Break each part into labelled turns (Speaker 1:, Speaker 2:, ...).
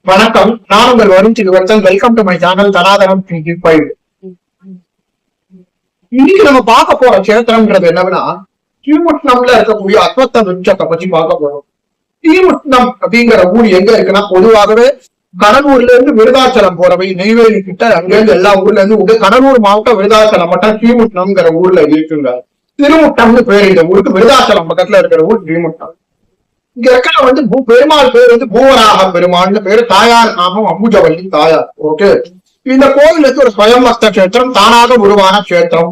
Speaker 1: வணக்கம். நான் உங்கள் Varun Srivardhan. Welcome to my channel Dhanadhanam 5. இன்னைக்கு நம்ம பார்க்க போற கஷேத்திரம்ன்றது என்னன்னா, ஸ்ரீமுஷ்ணம்ல இருக்கக்கூடிய அஸ்வத்த விருட்சத்தை பத்தி பார்க்க போறோம். ஸ்ரீமுஷ்ணம் அப்படிங்கிற ஊர் எங்க இருக்குன்னா, பொதுவாகவே கடலூர்ல இருந்து விருதாச்சலம் போறவை நெய்வேலி கிட்ட அங்கிருந்து எல்லா ஊர்ல இருந்து கடலூர் மாவட்டம் விருதாச்சலம் மட்டும் ஸ்ரீமுஷ்ணம்ங்கிற ஊர்ல இருக்குங்க. திருமுட்டம்னு பேர் இந்த ஊருக்கு. விருதாச்சலம் பக்கத்துல இருக்கிற ஊர் ஸ்ரீமுட்டம். இங்க இருக்கிற பெருமாள் பேர் பூவராக பெருமாள்னு பேரு. தாயார் நாமம் அம்புஜவல்லி தாயார். ஓகே. இந்த கோவிலுக்கு ஒரு ஸ்வயம்பக்த கஷேத்திரம், தானாக உருவான கஷேத்திரம்.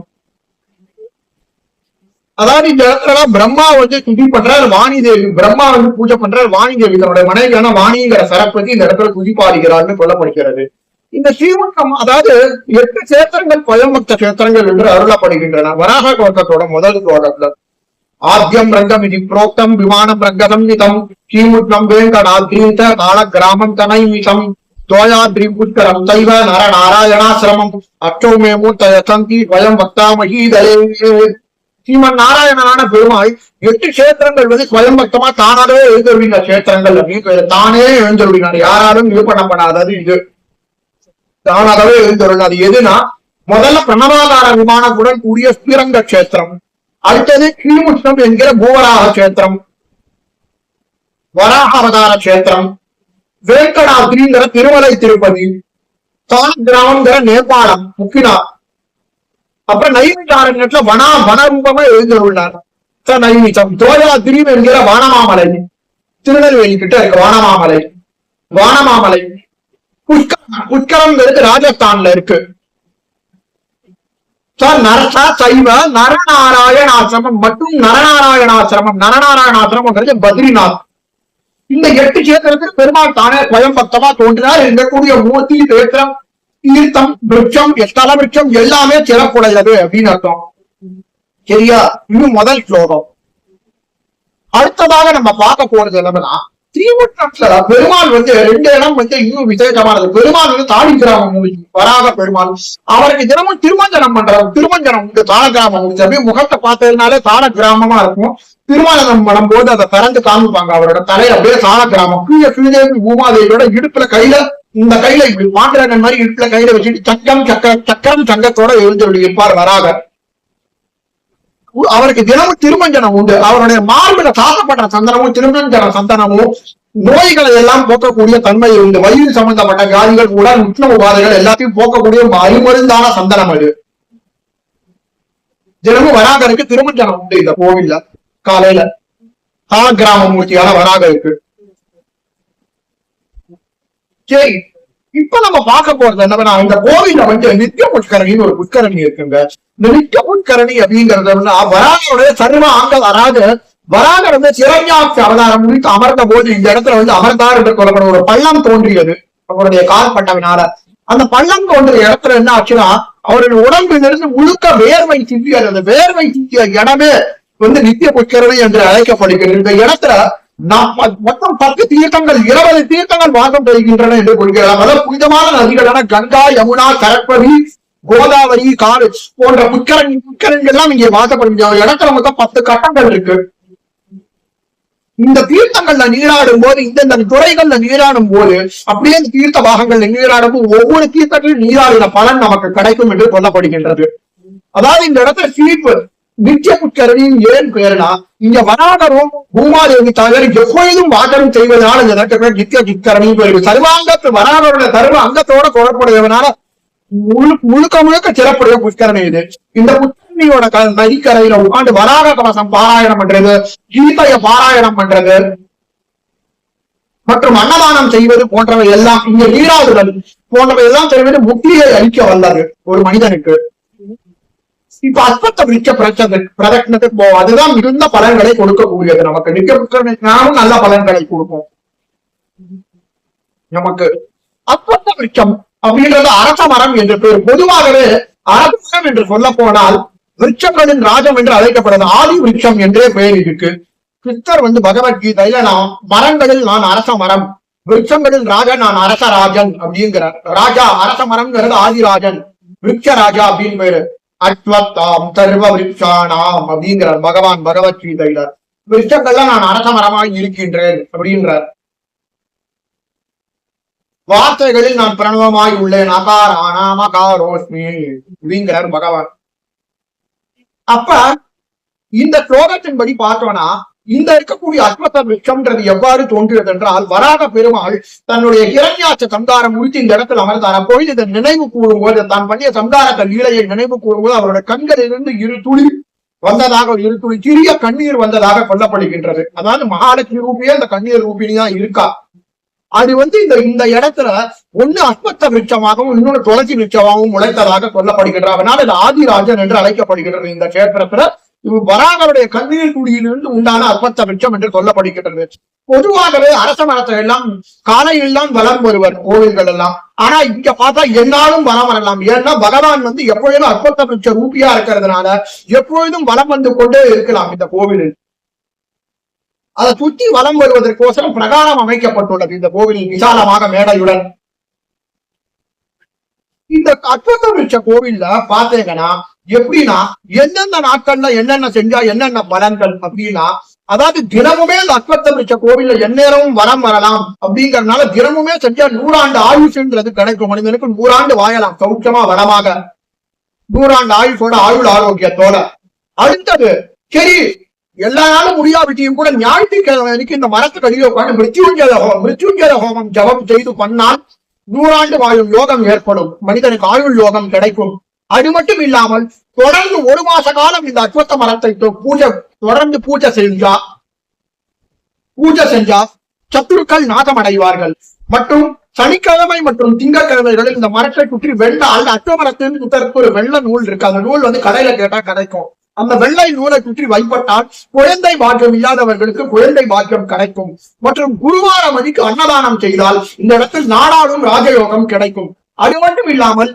Speaker 1: அதாவது இந்த இடத்துல பிரம்மா துதி பண்றாரு, வாணி தேவி. பிரம்மா பூஜை பண்றாரு, வாணி தேவி தன்னுடைய மனைவியான வாணிங்கிற சரஸ்வதி இந்த இடத்துல துதி பாடுகிறார்னு சொல்லப்படுகிறது. இந்த ஸ்ரீமுட்டம் அதாவது 8 கஷேத்திரங்கள் ஸ்வயம்பக்த கஷேத்திரங்கள் என்று அருளப்படுகின்றன. வராக கோட்டத்தோட முதல் கோட்டத்துல ஆத்யம் ரங்கம் இது புரோக்தம் விமானம் ரங்கதம் நிதம் ஸ்ரீமுட்டம் வேங்கடாத்ரீத கால கிராமம் தனைமிதம் தோயாத்ரி புஷ்கரம் சைவ நர நாராயணாசிரமம் அச்சோமே மூர்த்தயந்தி வயம் வக்தாமஹீதலே. ஸ்ரீமன் நாராயணனான பெருமாள் 8 கஷேத்திரங்கள் ஸ்வயம் பக்தமா தானாகவே எழுந்தருளின கஷேத்திரங்கள் அப்படின்னு தானே எழுந்தருளினார். யாராலும் இது பண்ணப்படாதது. இது தானாகவே எழுந்தருள். அது எதுனா, முதல்ல பிரணவாகார விமானத்துடன் கூடிய ஸ்ரீரங்க கஷேத்திரம், அடுத்தது ஸ்ரீமுஷ்ணம் என்கிற பூவராக கஷேத்திரம், வராக அவதார கஷேத்திரம், வேங்கடாத்ரிங்கிற திருமலை திருப்பதி, கிராமங்கிற நேபாளம் முக்கினா, அப்புறம் நைமிஷாரண்யத்துல வனரூபமா எழுந்துள்ளார் நைமிஷம், தோயாத்ரி என்கிற வானமாமலை திருநெல்வேலி கிட்ட இருக்கு. வானமாமலை புஷ்கரம் ராஜஸ்தான்ல இருக்கு. சைவ நரநாராயணாசிரமம் மற்றும் நரநாராயணாசிரமம் பத்ரிநாத். இந்த 8 கஷேத்திரத்துக்கு பெருமாள் தானே ஸ்வயம் பக்தமா தோன்றினார். இருக்கக்கூடிய மூர்த்தி, தேத்திரம், தீர்த்தம், விருட்சம், ஸ்தல விருட்சம் எல்லாமே சிறப்புடையது அப்படின்னு அர்த்தம். சரியா? இது முதல் ஸ்லோகம். அடுத்ததாக நம்ம பார்க்க போறது என்னன்னா, ஸ்ரீமுட்டம்ல பெருமாள் 2 இடம் இன்னும் விசேஷமானது. பெருமாள் தாடி கிராமம் வராக பெருமாள். அவருக்கு தினமும் திருமஞ்சனம் பண்றாரு. திருமஞ்சனம் தாள கிராமம் அப்படியே முகத்தை பார்த்ததுனாலே தாள கிராமமா இருக்கும். திருமஞ்சனம் பண்ணும்போது அதை திறந்து காமிப்பாங்க. அவரோட தலை அப்படியே தாள கிராமம். ஸ்ரீதேவி பூமாதேவியோட இடுப்புல கையில, இந்த கையில இப்படி பாக்குற மாதிரி இடுப்புல கையில வச்சுட்டு சக்கரம் சங்கத்தோட எழுந்தருளி இருப்பார் வராக. அவருக்கு தினமும் திருமஞ்சனம் உண்டு. அவருடைய மார்பில சாத்தப்பட்ட சந்தனமும் திருமஞ்சன சந்தனமும் நோய்களை எல்லாம் போக்கக்கூடிய தன்மை உண்டு. வயிறு சம்பந்தப்பட்ட வியாதிகள், உடல் உஷ்ண உபாதைகள் எல்லாத்தையும் போக்கக்கூடிய அருமருந்தான சந்தனம் அது. தினமும் வராகருக்கு திருமஞ்சனம் உண்டு இந்த கோவில்ல. காலையில கிராம மூர்த்தியான வராகருக்கு. சரி, இப்ப நம்ம பார்க்க போறது என்னன்னா, இந்த கோவில்ல நித்திய புஷ்கரணின்னு ஒரு புஷ்கரணி இருக்குங்க. இந்த நித்திய புஷ்கரணி அப்படிங்கிறது வராகருடைய சர்வ ஆங்கள். அதாவது வராகர் சிரஞ்சாட்சி அவதாரம் முடித்து அமர்ந்த போது இந்த இடத்துல அமர்ந்தார் என்று சொல்லப்படும் ஒரு பள்ளம் தோன்றியது அவருடைய கால் பட்டவினால. அந்த பள்ளம் தோன்றிய இடத்துல என்ன ஆச்சுன்னா, அவருடைய உடம்பிலிருந்து முழுக்க வேர்வை சிந்தியது. அந்த வேர்வை சிந்திய இடமே நித்திய புஷ்கரணி என்று அழைக்கப்படுகிறது. இந்த இடத்துல மொத்தம் 10 தீர்த்தங்கள், 20 தீர்த்தங்கள் வாசம் பெறுகின்றன என்று கொள்கிறார். அதாவது புனிதமான நதிகளான கங்கா, யமுனா, சரஸ்வதி, கோதாவரி, காடு போன்ற புஷ்கரணிகள் எல்லாம் இங்கே வாசப்படுகின்றன. இடத்துல மொத்தம் 10 கட்டங்கள் இருக்கு. இந்த தீர்த்தங்கள்ல நீராடும் போது, இந்த துறைகள்ல நீராடும் போது, அப்படியே இந்த தீர்த்த பாகங்கள்ல நீராடும் போது ஒவ்வொரு தீர்த்தத்திலும் நீராடின பலன் நமக்கு கிடைக்கும் என்று சொல்லப்படுகின்றது. அதாவது இந்த இடத்துல சீப்பு நித்திய புஷ்கரணியும் ஏன் பேருனா, இங்க வராகரும் பூமாதேவி தவிர எப்பொழுதும் வாசனம் செய்வதனால இந்த இடத்துல நித்திய புஷ்கரணியும் பேரு. சர்வாங்கத்து வராகருடைய சர்வ அங்கத்தோட குழப்படையவனால முழுக்க சிறப்புடைய புஷ்கரணி இது. இந்த புஷ்கரணியோட நதிக்கரையில உட்காந்து வராக கவசம் பாராயணம் பண்றது, கீதைய பாராயணம் பண்றது மற்றும் அன்னதானம் செய்வது போன்றவை எல்லாம், இங்க நீராடுதல் போன்றவை எல்லாம் செய்வது முக்தியை அளிக்க வல்லது ஒரு மனிதனுக்கு. இப்ப அஸ்வத்த விருட்ச பிரதட்சணத்துக்கு போவோம். அதுதான் மிகுந்த பலன்களை கொடுக்கக்கூடியது நமக்கு. நித்திய புஷ்கரணிக்கும் நல்ல பலன்களை கொடுக்கும் நமக்கு. அஸ்வத்த விருட்சம் அப்படின்றது அரச மரம் என்று பேர். பொதுவாகவே அரசம் என்று சொல்ல போனால் விருட்சங்களின் ராஜம் என்று அழைக்கப்படுது. ஆதி விருட்சம் என்றே பெயர் இருக்கு. கிருஷ்ணர் பகவத்கீதையில மரங்களில் நான் அரச மரம், விருட்சங்களில் ராஜா நான் அரசராஜன் அப்படிங்கிறார். ராஜா அரச மரம்ங்கிறது ஆதிராஜன், விருட்சராஜா அப்படின்னு பேரு. அஸ்வத்தாம் சர்வ விருட்சானாம் அப்படிங்கிறார் பகவான் பகவத்கீதையில. விருட்சங்கள்ல நான் அரச மரமாய் இருக்கின்றேன் அப்படின்றார். வார்த்தைகளில் நான் பிரணவமாய் உள்ளேன், அகாரோஸ்மி அப்படிங்கிறார் பகவான். அப்ப இந்த ஸ்லோகத்தின்படி பார்த்தோம்னா இந்த இருக்கக்கூடிய அஸ்வத்த விருட்சம்ன்றது எவ்வாறு தோன்றியது என்றால், வராக பெருமாள் தன்னுடைய இரண்யாட்ச சம்காரம் முடித்து இந்த இடத்தில் அமர்ந்தார். அப்பொழுது இதை நினைவு கூறும்போது, தான் பண்ணிய சம்காரத்தை லீலையை நினைவு கூறும்போது அவருடைய கண்களிலிருந்து இரு துளி வந்ததாக, இரு துளி சிறிய கண்ணீர் வந்ததாக கொல்லப்படுகின்றது. அதாவது மகாலட்சுமி ரூபியே அந்த கண்ணீர் ரூபினியா இருக்கா. அது இந்த இடத்துல ஒண்ணு அஸ்வத்த விருட்சமாகவும் இன்னொன்னு துளசி விருட்சமாகவும் உழைத்ததாக சொல்லப்படுகின்றது. அதனால இது ஆதிராஜன் என்று அழைக்கப்படுகின்றது. இந்த கஷேத்திரத்துல வராகருடைய கண்ணீர் குடியிலிருந்து உண்டான அஸ்வத்த விருட்சம் என்று சொல்லப்படுகின்றது. பொதுவாகவே அரச மரத்தை எல்லாம் காலையில் தான் வலம் வருவர் கோவில்கள் எல்லாம். ஆனா இங்க பார்த்தா என்னாலும் வலம் வரலாம். ஏன்னா பகவான் எப்பொழுதும் அஸ்வத்த விருட்ச ரூபியா இருக்கிறதுனால எப்பொழுதும் வலம் வந்து கொண்டே இருக்கலாம் இந்த கோவிலில். அதை சுற்றி வலம் வருவதற்கோசரம் பிரகாரம் அமைக்கப்பட்டுள்ளது இந்த கோவிலில் விசாலமாக மேடையுடன். இந்த அஸ்வத்த விருட்ச கோவில்ல பாத்தீங்கன்னா எப்படின்னா, எந்தெந்த நாட்கள்ல என்னென்ன செஞ்சா என்னென்ன பலன்கள் அப்படின்னா, அதாவது தினமுமே இந்த அஸ்வத்த விருட்ச கோவில்ல எந்நேரமும் வரம் வரலாம் அப்படிங்கறதுனால தினமுமே செஞ்சா 100 ஆண்டு ஆயுஷ்ன்றது கிடைக்கும். மனிதனுக்கு 100 ஆண்டு வாழலாம் சௌக்கியமா வளமாக, 100 ஆண்டு ஆயுஷோட ஆயுள் ஆரோக்கியத்தோட. அடுத்தது சரி எல்லா நாளும் முடியாவிட்டியும் கூட ஞாயிற்றுக்கிழமை இந்த மரத்துக்கு அடியில் உட்காந்து மிருத்யுஞ்சய ஹோமம் ஜபம் செய்து பண்ணால் 100 ஆண்டு வாழும் யோகம் ஏற்படும், மனிதனுக்கு ஆயுள் யோகம் கிடைக்கும். அது மட்டும் இல்லாமல் தொடர்ந்து 1 மாச காலம் இந்த அஸ்வத்த மரத்தை தொடர்ந்து பூஜை செஞ்சா சத்துருக்கள் நாசம் அடைவார்கள். மற்றும் சனிக்கிழமை மற்றும் திங்கட்கிழமைகளில் இந்த மரத்தை சுற்றி வெள்ள அல்ல அஸ்வமரத்தின் ஒரு வெள்ள நூல் இருக்கு. அந்த நூல் கடையில கேட்டா கிடைக்கும். அந்த வெள்ளை நூலை சுற்றி வைப்பட்டால் குழந்தை பாக்கியம் இல்லாதவர்களுக்கு குழந்தை பாக்கியம் கிடைக்கும். மற்றும் குருவார மதிக்கு அன்னதானம் செய்தால் இந்த இடத்தில் நாடாளும் ராஜயோகம் கிடைக்கும். அது மட்டும் இல்லாமல்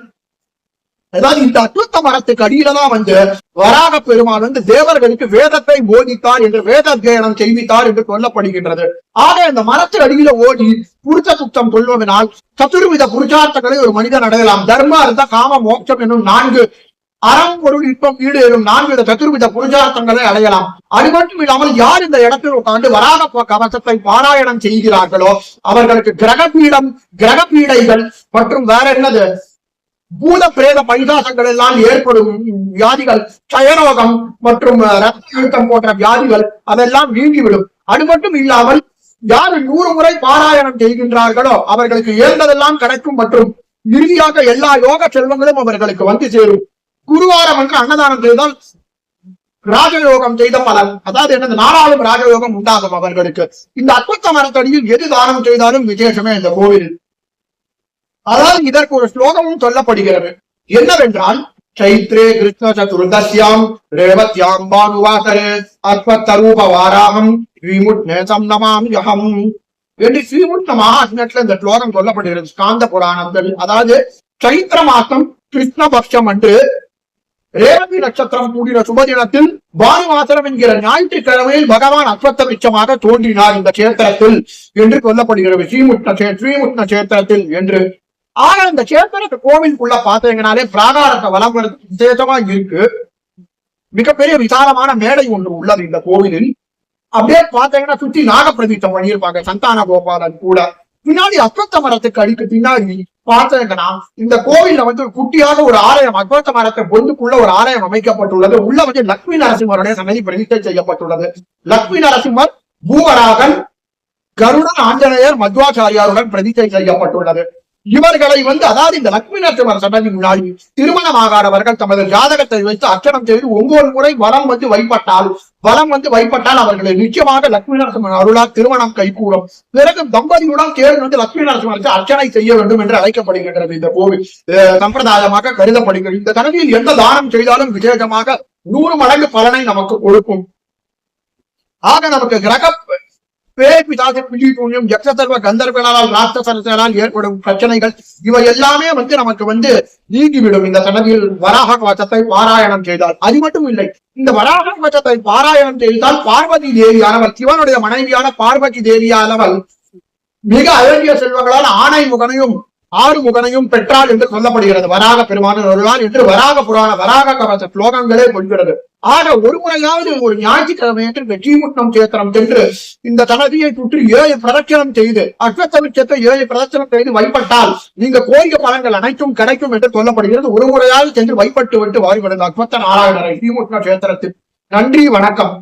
Speaker 1: அதாவது இந்த அஸ்வத்த மரத்துக்கு அடியில தான் வராக பெருமாள் தேவர்களுக்கு வேதத்தை போதித்தார் என்று வேத அத்தியனம் செய்வித்தார் என்று சொல்லப்படுகின்றது. ஆக இந்த மரத்து அடியில ஓடி புருஷ சுத்தம் சொல்வதனால் சதுர்வித புருஷார்த்தங்களை ஒரு மனிதன் அடையலாம். தர்ம அர்த்த காம மோட்சம் என்னும் 4 அறம் பொருள் இன்பம் ஈடேறும் 4 சதுர்வித புருஷார்த்தங்களை அடையலாம். அது மட்டும் இல்லாமல் யார் இந்த இடத்தில் உட்கார்ந்து வராக கவசத்தை பாராயணம் செய்கிறார்களோ அவர்களுக்கு கிரக பீடைகள் மற்றும் வேற என்னது பூத பிரேத பைசாசங்கள் எல்லாம் ஏற்படும் வியாதிகள், சயரோகம் மற்றும் ரத்த அழுத்தம் போன்ற வியாதிகள் அதெல்லாம் நீங்கிவிடும். அது மட்டும் இல்லாமல் யார் 100 முறை பாராயணம் செய்கின்றார்களோ அவர்களுக்கு ஏந்ததெல்லாம் கிடைக்கும். மற்றும் இறுதியாக எல்லா யோக செல்வங்களும் அவர்களுக்கு சேரும். குருவாரம் அன்னதானம் செய்தால் ராஜயோகம் செய்த பலன், அதாவது என்னது நாளாளும் ராஜயோகம் உண்டாகும் அவர்களுக்கு. இந்த அஸ்வத்த மரத்தடியில் எது தானம் செய்தாலும் விசேஷமே இந்த கோவில். அதாவது இதற்கு ஒரு ஸ்லோகமும் சொல்லப்படுகிறது. என்னவென்றால், சைத்ரே கிருஷ்ண சதுர்தசியாம் ரேவத்யாம் பானுவாசரே அஸ்வத்த ரூப வாராகம் ஸ்ரீமுட்நேசம் நமாம் யஹம் என்று ஸ்ரீமுட்ன மகாத்மியத்துல இந்த ஸ்லோகம் சொல்லப்படுகிறது ஸ்காந்த புராணத்தில். அதாவது சைத்திர மாசம் கிருஷ்ணபக்ஷம் அன்று ரேவதி நட்சத்திரம் கூடிய சுபதினத்தில் பானுவாசரம் என்கிற ஞாயிற்றுக்கிழமையில் பகவான் அஸ்வத்த விருட்சமாக தோன்றினார் இந்த கஷேத்திரத்தில் என்று சொல்லப்படுகிறது. ஸ்ரீமுட்ன கஷேத்திரத்தில் என்று. ஆனா இந்த கஷேத்திரத்து கோவிலுக்குள்ள பாத்தீங்கன்னாலே பிராகாரத்தை வளம் விசேஷமா இருக்கு. மிகப்பெரிய விசாலமான மேடை ஒன்று உள்ளது இந்த கோவிலில். அப்படியே பாத்தீங்கன்னா சுற்றி நாகப்பிரதிஷ்டம் பண்ணியிருப்பாங்க சந்தான கோபாலன் கூட. பின்னாடி அஸ்வத்த மரத்துக்கு அடிக்கு பின்னாடி பார்த்தீங்கன்னா இந்த கோவில்ல குட்டியாக ஒரு ஆலயம், அஸ்வத்த மரத்தை பொந்துக்குள்ள ஒரு ஆலயம் அமைக்கப்பட்டுள்ளது. உள்ள லட்சுமி நரசிம்மருடைய சன்னதி பிரதிஷ்டை செய்யப்பட்டுள்ளது. லட்சுமி நரசிம்மர், பூவராகன், கருடன், ஆஞ்சநேயர், மத்வாச்சாரியாருடன் பிரதிஷ்டை செய்யப்பட்டுள்ளது. இவர்களை அதாவது இந்த லட்சுமி நரசிம்மர் சன்னதி முன்னாடி திருமணமாகாதவர்கள் தமது ஜாதகத்தை வைத்து அர்ச்சனம் செய்து 9 முறை வலம் வைப்பட்டால் அவர்களை நிச்சயமாக லட்சுமி நரசிம்மர் அருளால் திருமணம் கைகூடும். பிறகு தம்பதியுடன் சேர்ந்து லட்சுமி நரசிம்மருக்கு அர்ச்சனை செய்ய வேண்டும் என்று அழைக்கப்படுகின்றது. இந்த கோவில் சம்பிரதாயமாக கருதப்படுகிறது. இந்த சன்னதியில் எந்த தானம் செய்தாலும் விசேஷமாக 100 மடங்கு பலனை நமக்கு கொடுக்கும். ஆக நமக்கு கிரக கந்தர்களால் ராட்சசர்களால் ஏற்படும் பிரச்சனைகள் இவை எல்லாமே நமக்கு நீங்கிவிடும் இந்த சன்னதியில் வராக கவசத்தை பாராயணம் செய்தால். அது மட்டும் இல்லை, இந்த வராக கவசத்தை பாராயணம் செய்தால் பார்வதி தேவியானவள், சிவனுடைய மனைவியான பார்வதி தேவியானவள் மிக அழகிய செல்வங்களால் ஆணை முகனையும் 6 முகனையும் பெற்றாள் என்று சொல்லப்படுகிறது. வராக பெருமான் வருவார் என்று வராக புராண வராக கவச ஸ்லோகங்களே கொள்கிறது. ஆக ஒரு முறையாவது ஒரு ஞாயிற்றுக்கிழமை இந்த ஸ்ரீமுஷ்ணம் கஷேத்திரம் சென்று இந்த தனதியை சுற்றி 7 பிரதட்சணம் செய்து அஸ்வத்தவிருட்சத்தை 7 பிரதட்சணம் செய்து வழிபட்டால் நீங்க கோரிய பலன்கள் அனைத்தும் கிடைக்கும் என்று சொல்லப்படுகிறது. ஒரு முறையாவது சென்று வழிபட்டு விட்டு வாரிவிடுங்கள் அஸ்வத்த நாராயணரை ஸ்ரீமுஷ்ண கஷேத்திரத்தில். நன்றி, வணக்கம்.